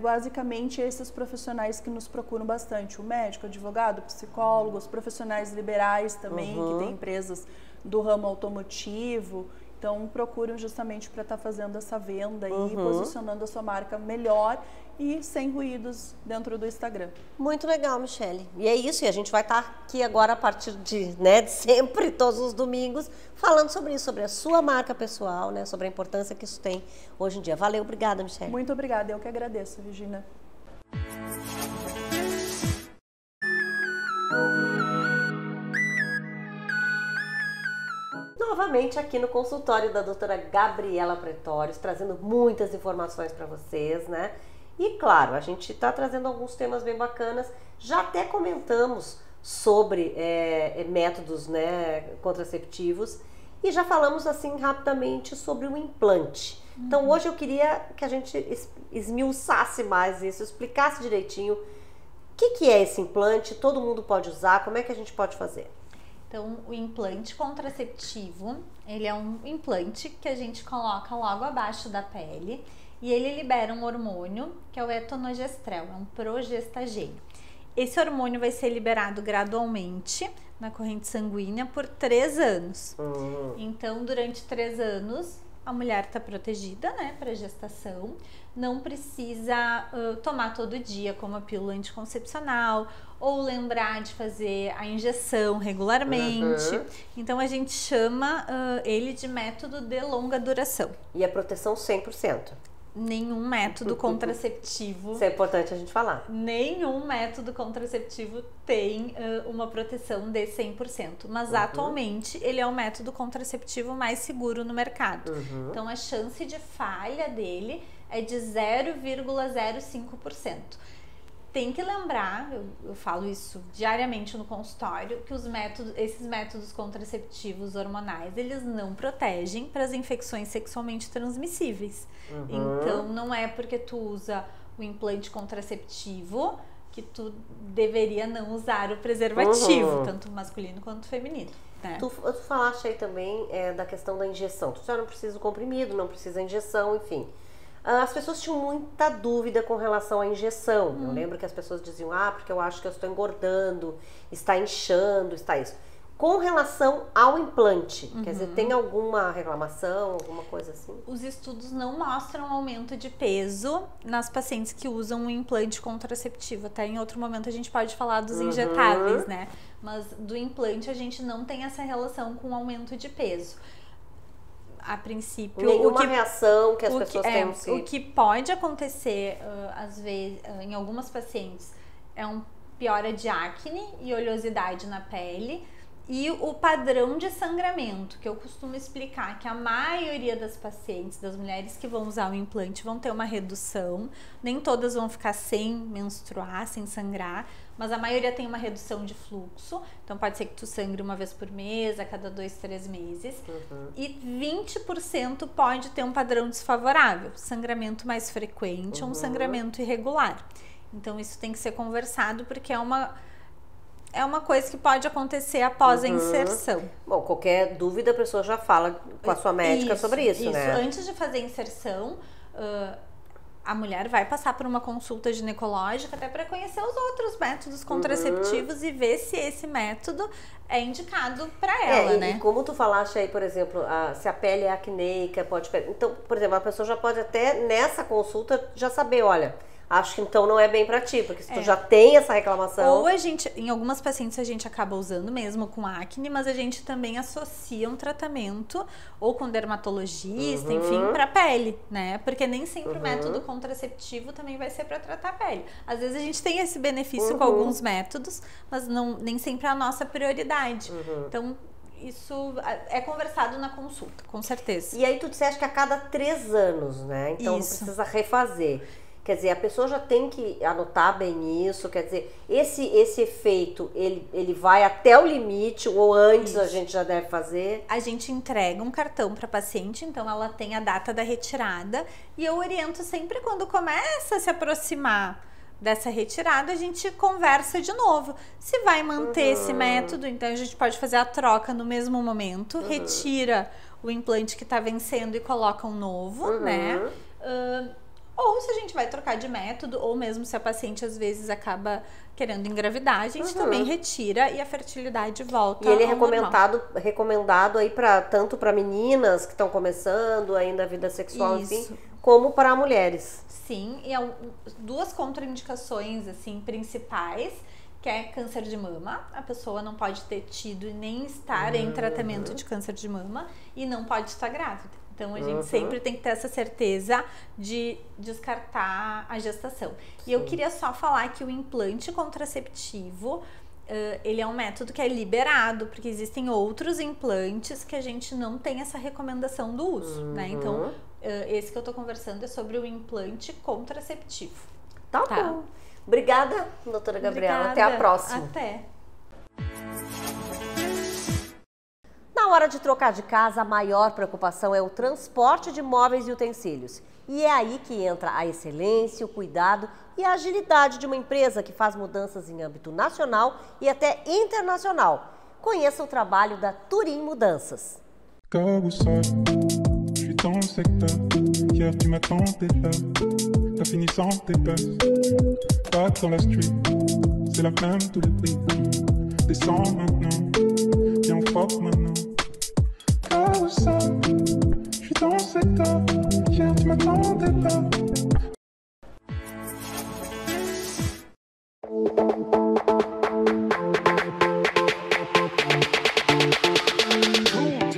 basicamente esses profissionais que nos procuram bastante, o médico, o advogado, psicólogo, os profissionais liberais também, que têm empresas do ramo automotivo, então procuram justamente para estar fazendo essa venda e posicionando a sua marca melhor e sem ruídos dentro do Instagram. Muito legal, Michele. E é isso, e a gente vai estar aqui agora a partir de sempre, todos os domingos, falando sobre isso, sobre a sua marca pessoal, né, sobre a importância que isso tem hoje em dia. Valeu, obrigada, Michele. Muito obrigada, eu que agradeço, Regina. Novamente aqui no consultório da doutora Gabriela Pretórios, trazendo muitas informações para vocês, né? E claro, a gente está trazendo alguns temas bem bacanas, já até comentamos sobre métodos, né, contraceptivos e já falamos assim rapidamente sobre o implante. Então hoje eu queria que a gente esmiuçasse mais isso, explicasse direitinho o que é esse implante, todo mundo pode usar, como é que a gente pode fazer? Então, o implante contraceptivo, ele é um implante que a gente coloca logo abaixo da pele e ele libera um hormônio, que é o etonogestrel, é um progestagênio. Esse hormônio vai ser liberado gradualmente na corrente sanguínea por 3 anos. Então, durante 3 anos, a mulher está protegida, né, para gestação, não precisa tomar todo dia como a pílula anticoncepcional ou lembrar de fazer a injeção regularmente. Então a gente chama ele de método de longa duração. E a proteção 100%? Nenhum método contraceptivo... Isso é importante a gente falar. Nenhum método contraceptivo tem uma proteção de 100%. Mas atualmente ele é o método contraceptivo mais seguro no mercado. Então a chance de falha dele é de 0,05%. Tem que lembrar, eu falo isso diariamente no consultório, que esses métodos contraceptivos hormonais, eles não protegem para as infecções sexualmente transmissíveis. Então, não é porque tu usa o implante contraceptivo que tu deveria não usar o preservativo, tanto masculino quanto feminino. Né? Tu falaste aí também da questão da injeção. Tu já não precisa do comprimido, não precisa da injeção, enfim. As pessoas tinham muita dúvida com relação à injeção. Eu lembro que as pessoas diziam, porque eu acho que eu estou engordando, está inchando, está isso. Com relação ao implante, quer dizer, tem alguma reclamação, alguma coisa assim? Os estudos não mostram aumento de peso nas pacientes que usam o implante contraceptivo. Até em outro momento a gente pode falar dos injetáveis, né? Mas do implante a gente não tem essa relação com aumento de peso. A princípio, nenhuma reação que as pessoas tenham. O que pode acontecer, às vezes, em algumas pacientes, é uma piora de acne e oleosidade na pele. E o padrão de sangramento, que eu costumo explicar que a maioria das pacientes, das mulheres que vão usar o implante, vão ter uma redução. Nem todas vão ficar sem menstruar, sem sangrar, mas a maioria tem uma redução de fluxo. Então pode ser que tu sangre uma vez por mês, a cada 2, 3 meses. E 20% pode ter um padrão desfavorável, sangramento mais frequente ou um sangramento irregular. Então isso tem que ser conversado, porque é uma coisa que pode acontecer após a inserção. Bom, qualquer dúvida a pessoa já fala com a sua médica sobre isso, né? Antes de fazer a inserção, a mulher vai passar por uma consulta ginecológica até para conhecer os outros métodos contraceptivos e ver se esse método é indicado para ela, né? E como tu falaste aí, por exemplo, se a pele é acneica, pode... Então, por exemplo, a pessoa já pode até nessa consulta já saber, olha... Acho que então não é bem pra ti, porque se tu já tem essa reclamação... Ou em algumas pacientes a gente acaba usando mesmo com acne, mas a gente também associa um tratamento ou com dermatologista, enfim, pra pele, né? Porque nem sempre o método contraceptivo também vai ser pra tratar a pele. Às vezes a gente tem esse benefício com alguns métodos, mas nem sempre é a nossa prioridade. Então... Isso é conversado na consulta, com certeza. E aí tu disseste que a cada 3 anos, né? Então precisa refazer. Quer dizer, a pessoa já tem que anotar bem isso, quer dizer, esse efeito, ele vai até o limite ou antes a gente já deve fazer? A gente entrega um cartão para a paciente, então ela tem a data da retirada e eu oriento sempre quando começa a se aproximar dessa retirada, a gente conversa de novo. Se vai manter esse método, então a gente pode fazer a troca no mesmo momento, retira o implante que está vencendo e coloca um novo, né? Ou se a gente vai trocar de método, ou mesmo se a paciente às vezes acaba querendo engravidar, a gente também retira e a fertilidade volta. E ele é recomendado aí tanto para meninas que estão começando ainda a vida sexual, enfim, como para mulheres. Sim, e 2 contraindicações assim principais, que é câncer de mama. A pessoa não pode ter tido e nem estar em tratamento de câncer de mama e não pode estar grávida. Então, a gente sempre tem que ter essa certeza de descartar a gestação. E eu queria só falar que o implante contraceptivo, ele é um método que é liberado, porque existem outros implantes que a gente não tem essa recomendação do uso, né? Então, esse que eu tô conversando é sobre o implante contraceptivo. Tá bom. Obrigada, doutora Gabriela. Até a próxima. Até. Na hora de trocar de casa, a maior preocupação é o transporte de móveis e utensílios. E é aí que entra a excelência, o cuidado e a agilidade de uma empresa que faz mudanças em âmbito nacional e até internacional. Conheça o trabalho da Turim Mudanças.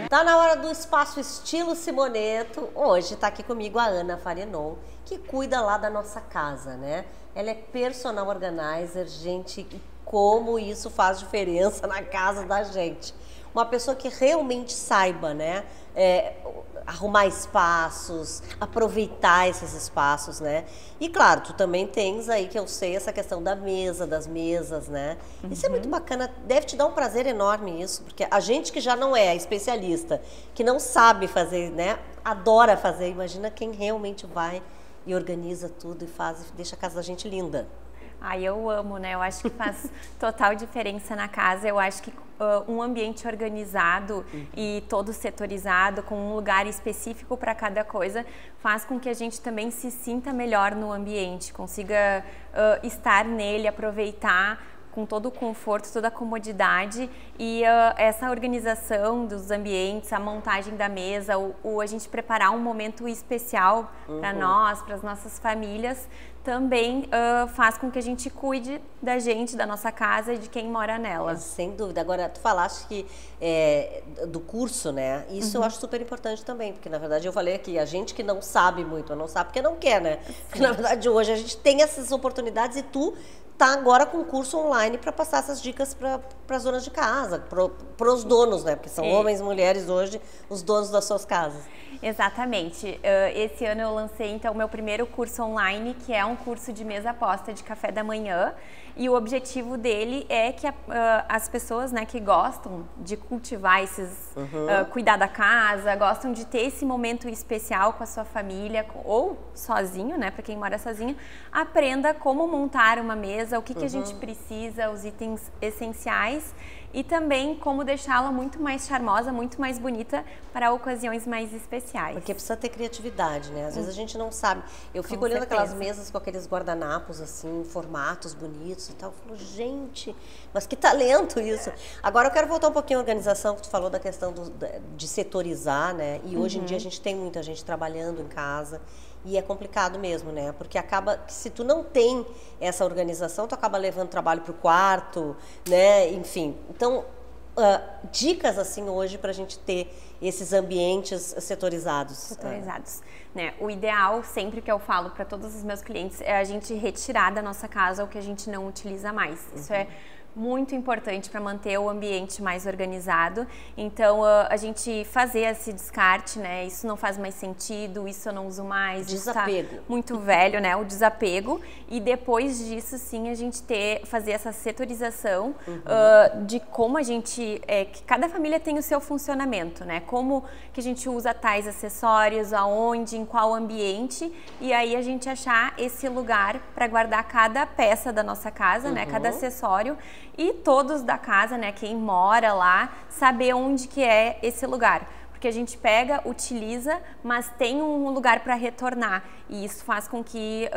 Tá na hora do Espaço Estilo Simoneto. Hoje tá aqui comigo a Ana Farenon, que cuida lá da nossa casa, né? Ela é personal organizer, gente, e como isso faz diferença na casa da gente. Uma pessoa que realmente saiba, né, arrumar espaços, aproveitar esses espaços, né? E claro, tu também tens aí, que eu sei, essa questão da mesa, das mesas, né? Isso é muito bacana, deve te dar um prazer enorme isso, porque a gente que já não é especialista, que não sabe fazer, né, adora fazer, imagina quem realmente vai e organiza tudo e faz, e deixa a casa da gente linda. Ai, eu amo, né? Eu acho que faz total diferença na casa. Eu acho que um ambiente organizado e todo setorizado, com um lugar específico para cada coisa, faz com que a gente também se sinta melhor no ambiente, consiga estar nele, aproveitar com todo o conforto, toda a comodidade e essa organização dos ambientes, a montagem da mesa, a gente preparar um momento especial para nós, para as nossas famílias, também faz com que a gente cuide da gente, da nossa casa e de quem mora nela. Sem dúvida. Agora, tu falaste que do curso, né? Isso eu acho super importante também, porque na verdade eu falei aqui, a gente que não sabe muito, não sabe porque não quer, né? Porque na verdade hoje a gente tem essas oportunidades e tu tá agora com curso online para passar essas dicas para as donas de casa, para os donos, né? Porque são homens e mulheres hoje, os donos das suas casas. Exatamente. Esse ano eu lancei então o meu primeiro curso online, que é um curso de mesa posta de café da manhã. E o objetivo dele é que as pessoas, né, que gostam de cultivar esses, cuidar da casa, gostam de ter esse momento especial com a sua família ou sozinho, né, para quem mora sozinho, aprenda como montar uma mesa, o que a gente precisa, os itens essenciais e também como deixá-la muito mais charmosa, muito mais bonita para ocasiões mais especiais. Porque precisa ter criatividade, né? Às vezes a gente não sabe. Eu fico olhando aquelas mesas com aqueles guardanapos, assim, formatos bonitos e tal. Eu falo, gente, mas que talento isso! Agora eu quero voltar um pouquinho à organização, que tu falou da questão de setorizar, né? E hoje em dia a gente tem muita gente trabalhando em casa. E é complicado mesmo, né? Porque acaba que se tu não tem essa organização, tu acaba levando trabalho para o quarto, né? Enfim, então, dicas assim hoje para a gente ter esses ambientes setorizados. Setorizados. Né? O ideal, sempre que eu falo para todos os meus clientes, é a gente retirar da nossa casa o que a gente não utiliza mais. Isso é muito importante para manter o ambiente mais organizado. Então, a gente fazer esse descarte, né? Isso não faz mais sentido, isso eu não uso mais. Desapego. Isso tá muito velho, né? O desapego. E depois disso, sim, a gente fazer essa setorização de como a gente... que cada família tem o seu funcionamento, né? Como que a gente usa tais acessórios, aonde, em qual ambiente. E aí a gente achar esse lugar para guardar cada peça da nossa casa, né? Cada acessório. E todos da casa, né, quem mora lá, saber onde que é esse lugar. Porque a gente pega, utiliza, mas tem um lugar para retornar. E isso faz com que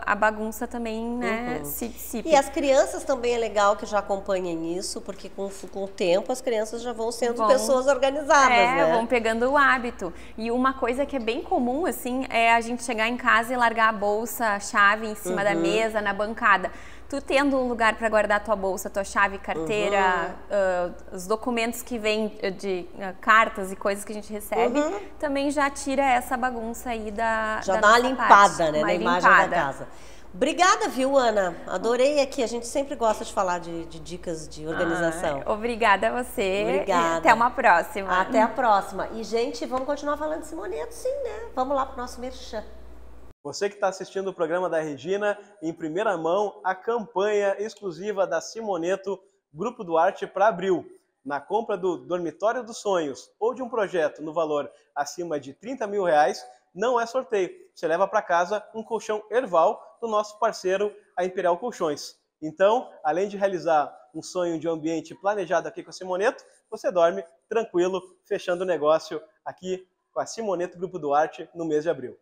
a bagunça também, né, se dissipe. E as crianças também é legal que já acompanhem isso, porque com o tempo as crianças já vão sendo pessoas organizadas, né? Vão pegando o hábito. E uma coisa que é bem comum, assim, é a gente chegar em casa e largar a bolsa, a chave em cima da mesa, na bancada. Tu tendo um lugar para guardar tua bolsa, tua chave, carteira, os documentos que vêm de cartas e coisas que a gente recebe, também já tira essa bagunça aí já dá uma limpada, né, na imagem da casa. Obrigada, viu, Ana? Adorei aqui. A gente sempre gosta de falar de dicas de organização. Obrigada a você. Obrigada. Até uma próxima. Até a próxima. E, gente, vamos continuar falando de Simoneto, sim, né? Vamos lá pro nosso merchan. Você que está assistindo o programa da Regina, em primeira mão, a campanha exclusiva da Simoneto Grupo Duarte para abril. Na compra do Dormitório dos Sonhos ou de um projeto no valor acima de R$30 mil, não é sorteio. Você leva para casa um colchão Erval do nosso parceiro, a Imperial Colchões. Então, além de realizar um sonho de um ambiente planejado aqui com a Simoneto, você dorme tranquilo, fechando o negócio aqui com a Simoneto Grupo Duarte no mês de abril.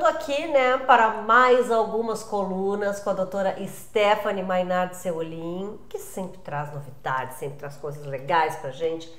Aqui, né, para mais algumas colunas com a doutora Stephanie Mainardi Seolin, que sempre traz novidades, sempre traz coisas legais pra gente.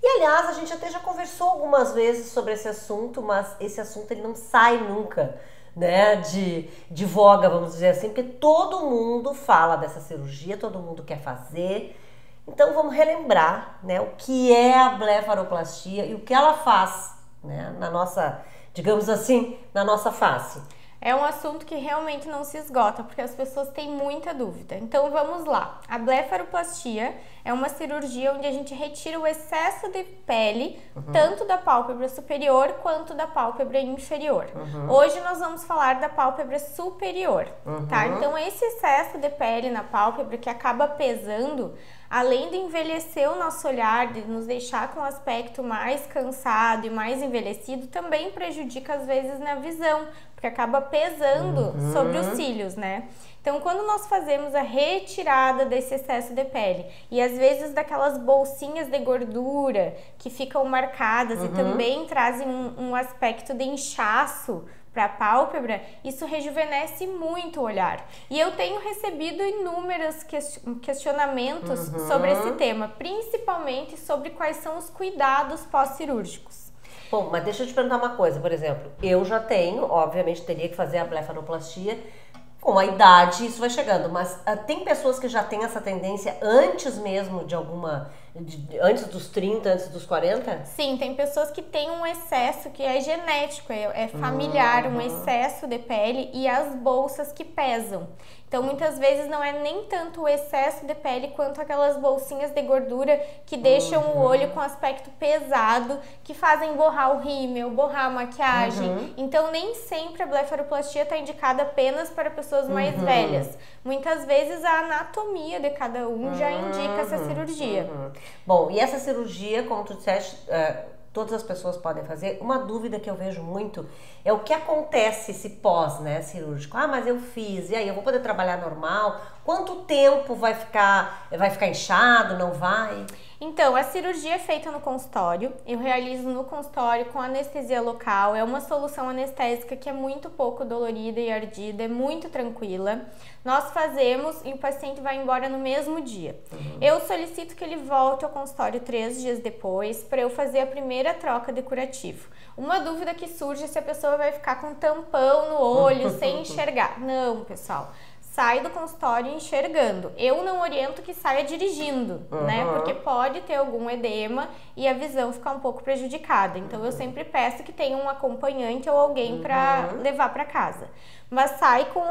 E, aliás, a gente até já conversou algumas vezes sobre esse assunto, mas esse assunto ele não sai nunca, né, de voga, vamos dizer assim, porque todo mundo fala dessa cirurgia, todo mundo quer fazer. Então, vamos relembrar, né, o que é a blefaroplastia e o que ela faz, né, na nossa... digamos assim, na nossa face. É um assunto que realmente não se esgota, porque as pessoas têm muita dúvida. Então vamos lá. A blefaroplastia é uma cirurgia onde a gente retira o excesso de pele, tanto da pálpebra superior quanto da pálpebra inferior. Hoje nós vamos falar da pálpebra superior, tá? Então esse excesso de pele na pálpebra que acaba pesando, além de envelhecer o nosso olhar, de nos deixar com um aspecto mais cansado e mais envelhecido, também prejudica às vezes na visão, porque acaba pesando sobre os cílios, né? Então, quando nós fazemos a retirada desse excesso de pele e às vezes daquelas bolsinhas de gordura que ficam marcadas e também trazem um aspecto de inchaço para a pálpebra, isso rejuvenesce muito o olhar. E eu tenho recebido inúmeros questionamentos sobre esse tema, principalmente sobre quais são os cuidados pós-cirúrgicos. Bom, mas deixa eu te perguntar uma coisa, por exemplo, eu já tenho, obviamente teria que fazer a blefaroplastia, com a idade isso vai chegando, mas tem pessoas que já têm essa tendência antes mesmo de antes dos 30, antes dos 40? Sim, tem pessoas que têm um excesso que é genético, é familiar, um excesso de pele e as bolsas que pesam. Então, muitas vezes não é nem tanto o excesso de pele quanto aquelas bolsinhas de gordura que deixam o olho com aspecto pesado, que fazem borrar o rímel, borrar a maquiagem. Então, nem sempre a blefaroplastia está indicada apenas para pessoas mais velhas. Muitas vezes a anatomia de cada um já indica essa cirurgia. Bom, e essa cirurgia, como tu disseste, todas as pessoas podem fazer. Uma dúvida que eu vejo muito é o que acontece se pós, né, cirúrgico. Ah, mas eu fiz, e aí eu vou poder trabalhar normal? Quanto tempo vai ficar inchado, não vai? Então, a cirurgia é feita no consultório, eu realizo no consultório com anestesia local, é uma solução anestésica que é muito pouco dolorida e ardida, é muito tranquila. Nós fazemos e o paciente vai embora no mesmo dia. Eu solicito que ele volte ao consultório 3 dias depois para eu fazer a primeira troca de curativo. Uma dúvida que surge é se a pessoa vai ficar com tampão no olho sem enxergar. Não, pessoal. Sai do consultório enxergando. Eu não oriento que saia dirigindo, né? Porque pode ter algum edema e a visão ficar um pouco prejudicada. Então, eu sempre peço que tenha um acompanhante ou alguém para levar para casa. Mas sai com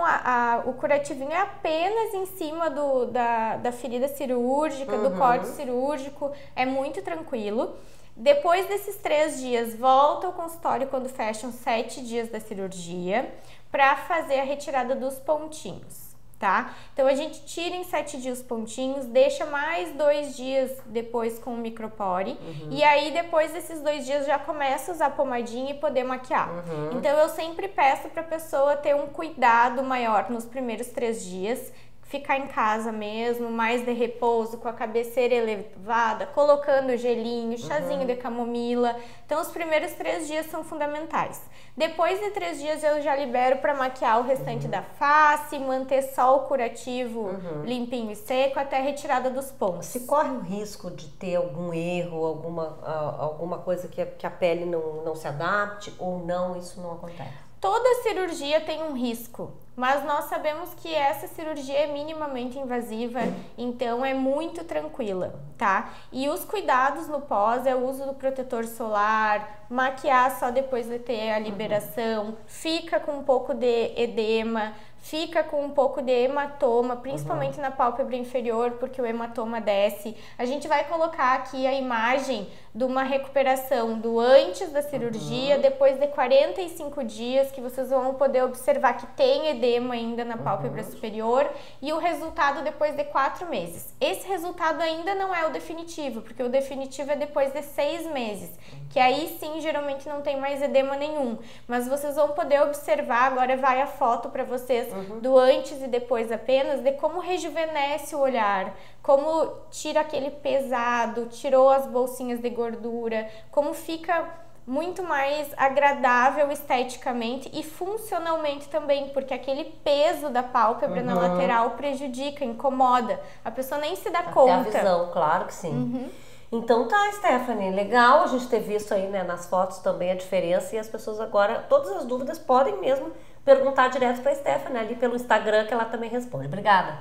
o curativinho apenas em cima da ferida cirúrgica, do corte cirúrgico. É muito tranquilo. Depois desses 3 dias, volta ao consultório quando fecham 7 dias da cirurgia para fazer a retirada dos pontinhos. Tá? Então a gente tira em 7 dias os pontinhos, deixa mais 2 dias depois com o micropore e aí depois desses 2 dias já começa a usar pomadinha e poder maquiar. Então eu sempre peço para a pessoa ter um cuidado maior nos primeiros 3 dias, ficar em casa mesmo, mais de repouso, com a cabeceira elevada, colocando gelinho, chazinho de camomila. Então, os primeiros 3 dias são fundamentais. Depois de 3 dias, eu já libero para maquiar o restante da face, manter só o curativo limpinho e seco até a retirada dos pontos. Se corre o risco de ter algum erro, alguma coisa que a pele não se adapte ou não, isso não acontece? Toda cirurgia tem um risco, mas nós sabemos que essa cirurgia é minimamente invasiva, então é muito tranquila, tá? E os cuidados no pós é o uso do protetor solar, maquiar só depois de ter a liberação, fica com um pouco de edema, fica com um pouco de hematoma, principalmente na pálpebra inferior, porque o hematoma desce. A gente vai colocar aqui a imagem de uma recuperação do antes da cirurgia, depois de 45 dias, que vocês vão poder observar que tem edema ainda na pálpebra superior, e o resultado depois de 4 meses. Esse resultado ainda não é o definitivo, porque o definitivo é depois de 6 meses, que aí sim, geralmente não tem mais edema nenhum. Mas vocês vão poder observar, agora vai a foto para vocês, do antes e depois apenas, de como rejuvenesce o olhar, como tira aquele pesado, tirou as bolsinhas de gordura, como fica muito mais agradável esteticamente e funcionalmente também, porque aquele peso da pálpebra na lateral prejudica, incomoda, a pessoa nem se dá conta. Até a visão, claro que sim. Então tá, Stephanie, legal a gente ter visto aí, né, nas fotos também a diferença, e as pessoas agora, todas as dúvidas podem mesmo perguntar direto pra Stephanie ali pelo Instagram, que ela também responde. Obrigada.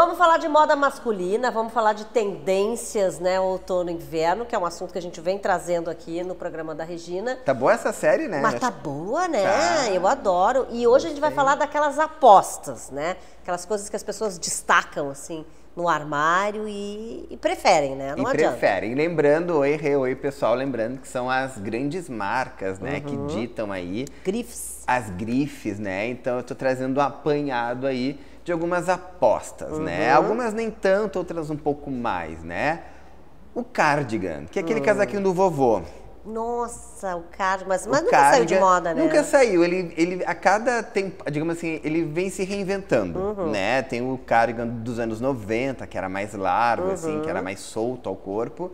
Vamos falar de moda masculina, vamos falar de tendências, né, outono e inverno, que é um assunto que a gente vem trazendo aqui no programa da Regina. Tá boa essa série, né? Mas tá boa, né? Tá. Eu adoro. E hoje a gente vai falar daquelas apostas, né? Aquelas coisas que as pessoas destacam, assim, no armário e preferem, né? Não adianta. Preferem. Lembrando, oi pessoal, lembrando que são as grandes marcas, né, que ditam aí. Grifes. As grifes, né? Então eu tô trazendo um apanhado aí de algumas apostas, né? Algumas nem tanto, outras um pouco mais, né? O cardigan, que é aquele casaquinho do vovô. Nossa, o cardigan, mas nunca saiu de moda, né? Nunca saiu, ele a cada tempo, digamos assim, ele vem se reinventando, né? Tem o cardigan dos anos 90, que era mais largo, assim, que era mais solto ao corpo.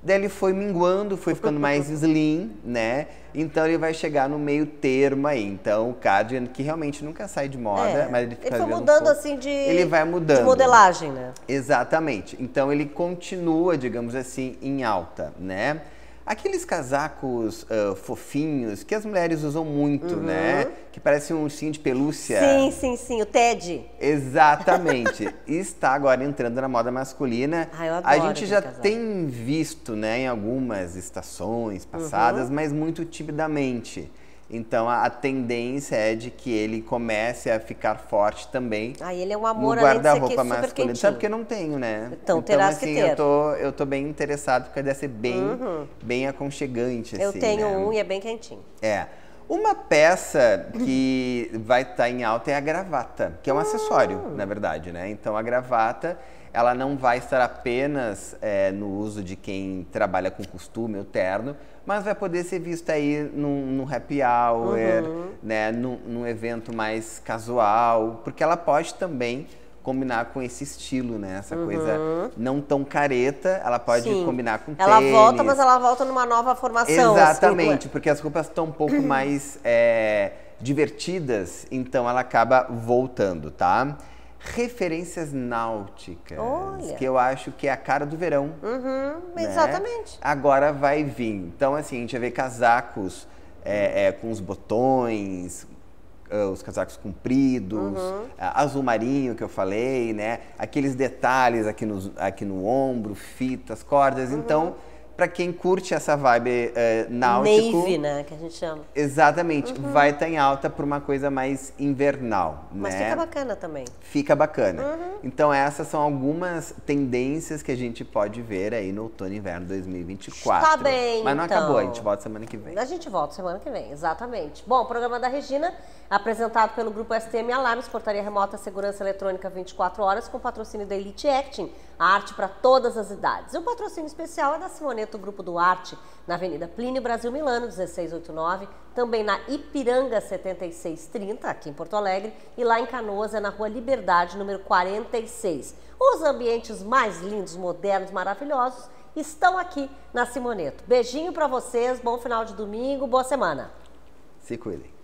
Daí ele foi minguando, foi ficando mais slim, né? Então ele vai chegar no meio termo aí. Então o cardigan, que realmente nunca sai de moda, mas ele fica foi mudando assim ele vai mudando. De modelagem, né? Exatamente. Então ele continua, digamos assim, em alta, né? Aqueles casacos fofinhos que as mulheres usam muito, né? Que parece um ursinho de pelúcia. Sim, o Ted. Exatamente. Está agora entrando na moda masculina. Eu adoro a gente já casaco. tem visto, né, em algumas estações passadas, mas muito timidamente. Então a tendência é de que ele comece a ficar forte também. Ele é um amor no guarda-roupa masculino. quentinho. Sabe porque eu não tenho, né? Então terás assim, que ter. eu tô bem interessado porque deve ser bem aconchegante. Eu assim, tenho né? um e é bem quentinho. Uma peça que vai estar em alta é a gravata, que é um acessório, na verdade, né? Então a gravata, ela não vai estar apenas no uso de quem trabalha com costume ou terno, mas vai poder ser vista aí num happy hour, né? Num evento mais casual, porque ela pode também combinar com esse estilo, né? Essa coisa não tão careta, ela pode combinar com ela tênis. volta, mas ela volta numa nova formação. Exatamente, assim, porque as roupas estão um pouco mais divertidas, então ela acaba voltando, tá? Referências náuticas, que eu acho que é a cara do verão. Né? Exatamente. Agora vai vir. Então, assim, a gente vai ver casacos com os botões, os casacos compridos, azul marinho que eu falei, né? Aqueles detalhes aqui no ombro, fitas, cordas. Então, para quem curte essa vibe náutico... Navy, né? Que a gente chama. Exatamente. Vai estar em alta por uma coisa mais invernal, Mas né? fica bacana também. Fica bacana. Então essas são algumas tendências que a gente pode ver aí no outono e inverno 2024. Tá bem, Mas não então. acabou, a gente volta semana que vem. A gente volta semana que vem, exatamente. Bom, o programa da Regina, apresentado pelo Grupo STM Alarmes, Portaria Remota Segurança Eletrônica 24 horas, com patrocínio da Elite Acting, a arte para todas as idades. E o patrocínio especial é da Simoneto Grupo Duarte, na Avenida Plínio Brasil Milano, 1689, também na Ipiranga 7630, aqui em Porto Alegre, e lá em Canoas é na Rua Liberdade, número 46. Os ambientes mais lindos, modernos, maravilhosos estão aqui na Simoneto. Beijinho para vocês, bom final de domingo, boa semana. Se cuidem.